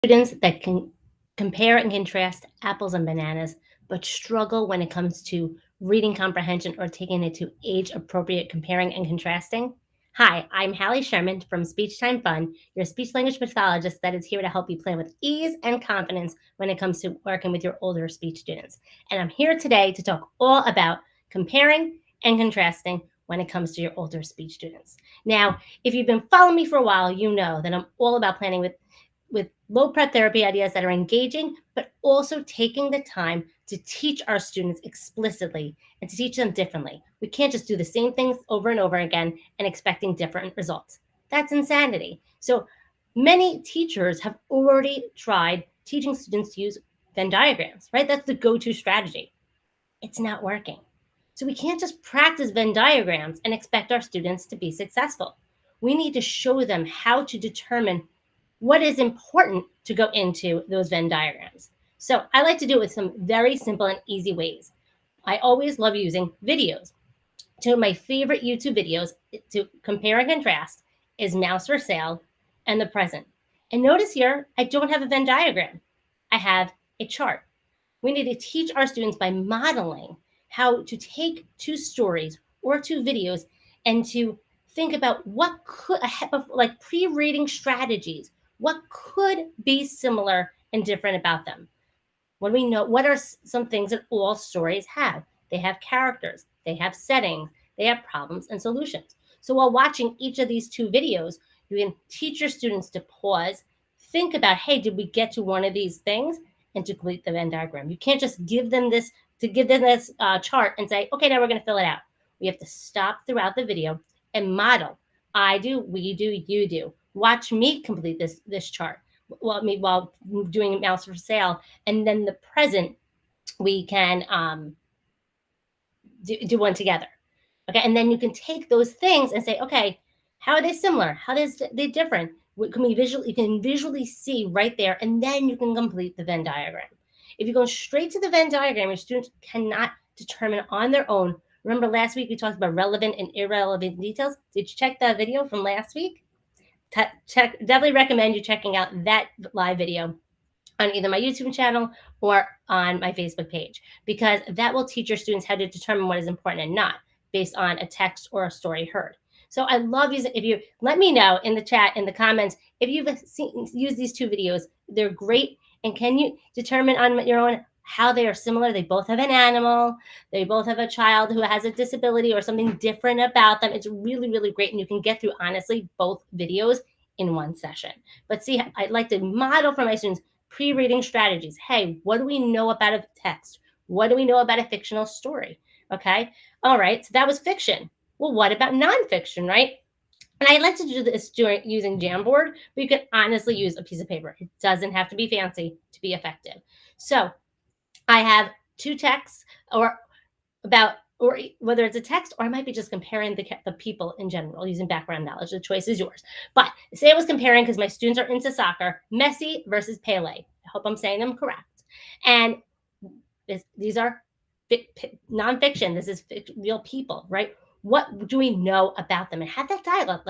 Students that can compare and contrast apples and bananas, but struggle when it comes to reading comprehension or taking it to age appropriate comparing and contrasting. Hi, I'm Hallie Sherman from Speech Time Fun, your speech language pathologist that is here to help you plan with ease and confidence when it comes to working with your older speech students. And I'm here today to talk all about comparing and contrasting when it comes to your older speech students. Now, if you've been following me for a while, you know that I'm all about planning with low prep therapy ideas that are engaging, but also taking the time to teach our students explicitly and to teach them differently. We can't just do the same things over and over again and expecting different results. That's insanity. So many teachers have already tried teaching students to use Venn diagrams, right? That's the go-to strategy. It's not working. So we can't just practice Venn diagrams and expect our students to be successful. We need to show them how to determine what is important to go into those Venn diagrams. So I like to do it with some very simple and easy ways. I always love using videos. Two of my favorite YouTube videos to compare and contrast is Mouse for Sale and the present. And notice here, I don't have a Venn diagram. I have a chart. We need to teach our students by modeling how to take two stories or two videos and to think about what could, like pre-reading strategies, what could be similar and different about them. What do we know? What are some things that all stories have? They have characters, they have settings, they have problems and solutions. So while watching each of these two videos, you can teach your students to pause, think about, hey, did we get to one of these things? And to complete the Venn diagram. You can't just give them this chart and say, okay, now we're going to fill it out. We have to stop throughout the video and model. I do, we do, you do. Watch me complete this chart while doing Mouse for Sale, and then the present we can do one together. Okay, and then you can take those things and say, okay, how are they similar? How are they different? You can visually see right there, and then you can complete the Venn diagram. If you go straight to the Venn diagram, your students cannot determine on their own. Remember last week we talked about relevant and irrelevant details? Did you check that video from last week? Definitely recommend you checking out that live video on either my YouTube channel or on my Facebook page, because that will teach your students how to determine what is important and not based on a text or a story heard. So I love using, if you let me know in the chat, in the comments, if you've used these two videos, they're great. And can you determine on your own how they are similar? They both have an animal, they both have a child who has a disability or something different about them. It's really, really great. And you can get through, honestly, both videos in one session. But see, I'd like to model for my students pre-reading strategies. Hey, what do we know about a text? What do we know about a fictional story? Okay. All right. So that was fiction. Well, what about nonfiction, right? And I like to do this using Jamboard, but you can honestly use a piece of paper. It doesn't have to be fancy to be effective. So I have two texts or whether it's a text or I might be just comparing the people in general using background knowledge. The choice is yours. But say I was comparing, because my students are into soccer, Messi versus Pele. I hope I'm saying them correct. And these are nonfiction. This is real people, right? What do we know about them? And have that dialogue.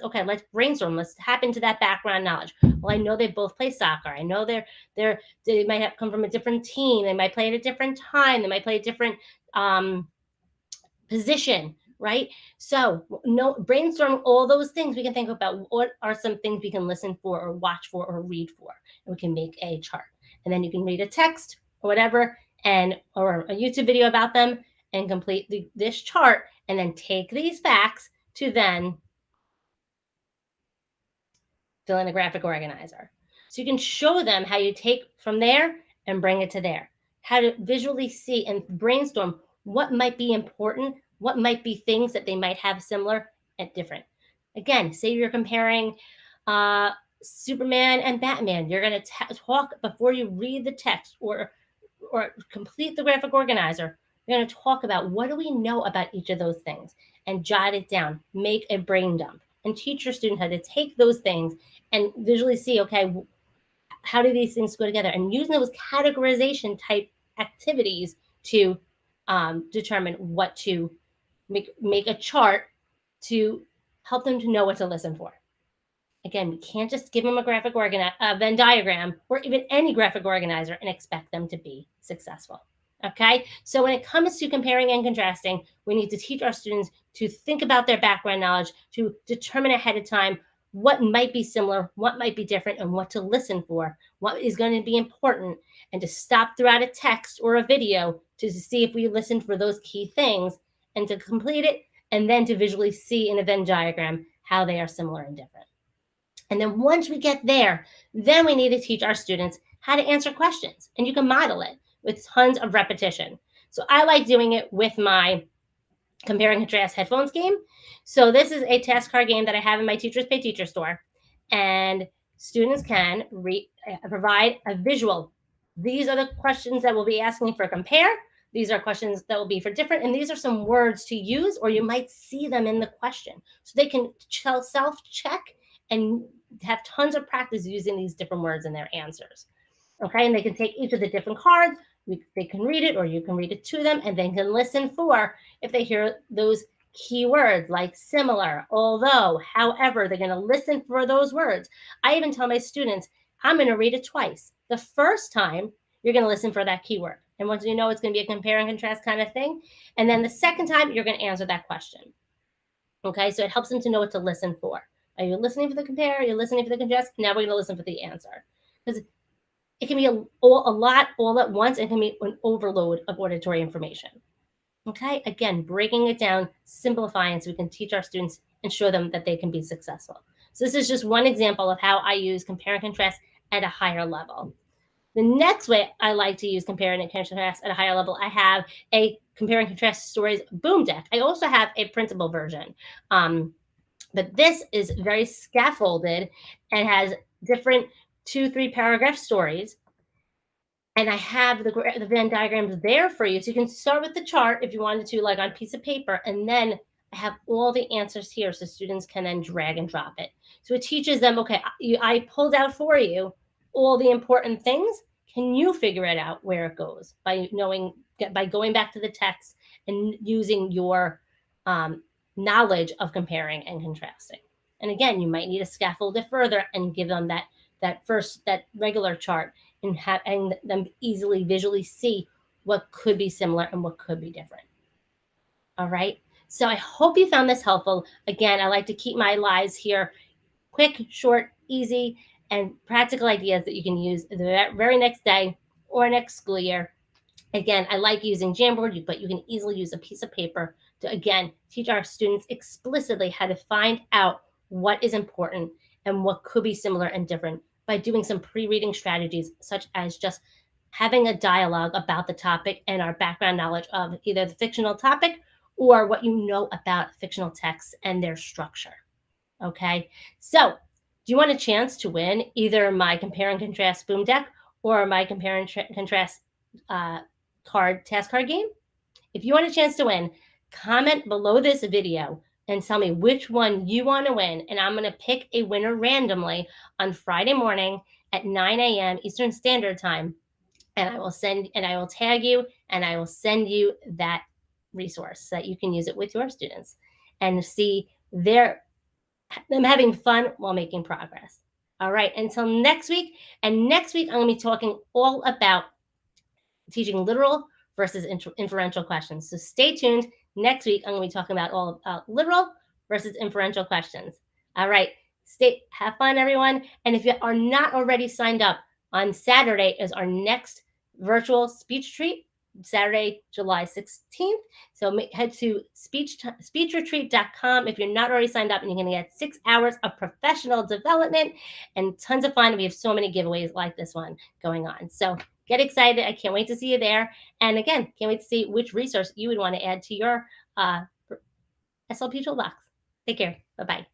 Okay, let's brainstorm. Let's tap into that background knowledge. Well, I know they both play soccer. I know they might have come from a different team. They might play at a different time. They might play a different position, right? So brainstorm all those things. We can think about what are some things we can listen for or watch for or read for, and we can make a chart. And then you can read a text or whatever, or a YouTube video about them, and complete this chart, and then take these facts to then fill in a graphic organizer. So you can show them how you take from there and bring it to there, how to visually see and brainstorm what might be important, what might be things that they might have similar and different. Again, say you're comparing Superman and Batman. You're going to talk before you read the text or complete the graphic organizer. You're going to talk about what do we know about each of those things and jot it down, make a brain dump, and teach your student how to take those things and visually see, okay, how do these things go together, and using those categorization type activities to determine what to make a chart to help them to know what to listen for. Again, we can't just give them a Venn diagram or even any graphic organizer and expect them to be successful. Okay, so when it comes to comparing and contrasting, we need to teach our students to think about their background knowledge, to determine ahead of time what might be similar, what might be different, and what to listen for, what is going to be important, and to stop throughout a text or a video to see if we listened for those key things and to complete it, and then to visually see in a Venn diagram how they are similar and different. And then once we get there, then we need to teach our students how to answer questions. And you can model it with tons of repetition. So I like doing it with my compare and contrast headphones game. So this is a task card game that I have in my Teachers Pay Teacher store. And students can provide a visual. These are the questions that we'll be asking for compare. These are questions that will be for different. And these are some words to use, or you might see them in the question. So they can self-check and have tons of practice using these different words in their answers. Okay, and they can take each of the different cards. They can read it, or you can read it to them, and then can listen for if they hear those key words like similar, although, however. They're going to listen for those words. I even tell my students, I'm going to read it twice. The first time, you're going to listen for that keyword. And once you know it's going to be a compare and contrast kind of thing. And then the second time, you're going to answer that question. Okay, so it helps them to know what to listen for. Are you listening for the compare? Are you listening for the contrast? Now we're going to listen for the answer. Because it can be a lot all at once, and can be an overload of auditory information. Okay, again, breaking it down, simplifying, so we can teach our students and show them that they can be successful. So this is just one example of how I use compare and contrast at a higher level. The next way I like to use compare and contrast at a higher level, I have a compare and contrast stories boom deck. I also have a printable version. But this is very scaffolded and has different 2-3 paragraph stories. And I have the Venn diagrams there for you. So you can start with the chart if you wanted to, like on a piece of paper. And then I have all the answers here so students can then drag and drop it. So it teaches them, okay, I pulled out for you all the important things. Can you figure it out where it goes by going back to the text and using your knowledge of comparing and contrasting? And again, you might need to scaffold it further and give them that regular chart, and having them easily visually see what could be similar and what could be different. All right. So I hope you found this helpful. Again, I like to keep my lives here quick, short, easy, and practical ideas that you can use the very next day or next school year. Again, I like using Jamboard, but you can easily use a piece of paper to, again, teach our students explicitly how to find out what is important and what could be similar and different by doing some pre-reading strategies, such as just having a dialogue about the topic and our background knowledge of either the fictional topic or what you know about fictional texts and their structure. Okay, so do you want a chance to win either my compare and contrast boom deck or my compare and contrast task card game? If you want a chance to win, comment below this video and tell me which one you want to win, and I'm going to pick a winner randomly on Friday morning at 9 a.m. Eastern Standard Time, and I will tag you, and I will send you that resource so that you can use it with your students and see them having fun while making progress. All right, until next week. And next week, I'm going to be talking all about teaching literal versus inferential questions. So stay tuned. Next week, I'm going to be talking about all about literal versus inferential questions. All right, have fun, everyone. And if you are not already signed up, on Saturday is our next virtual speech treat, Saturday, July 16th. So head to speechretreat.com if you're not already signed up, and you're going to get 6 hours of professional development and tons of fun. We have so many giveaways like this one going on. So get excited. I can't wait to see you there. And again, can't wait to see which resource you would want to add to your SLP toolbox. Take care. Bye-bye.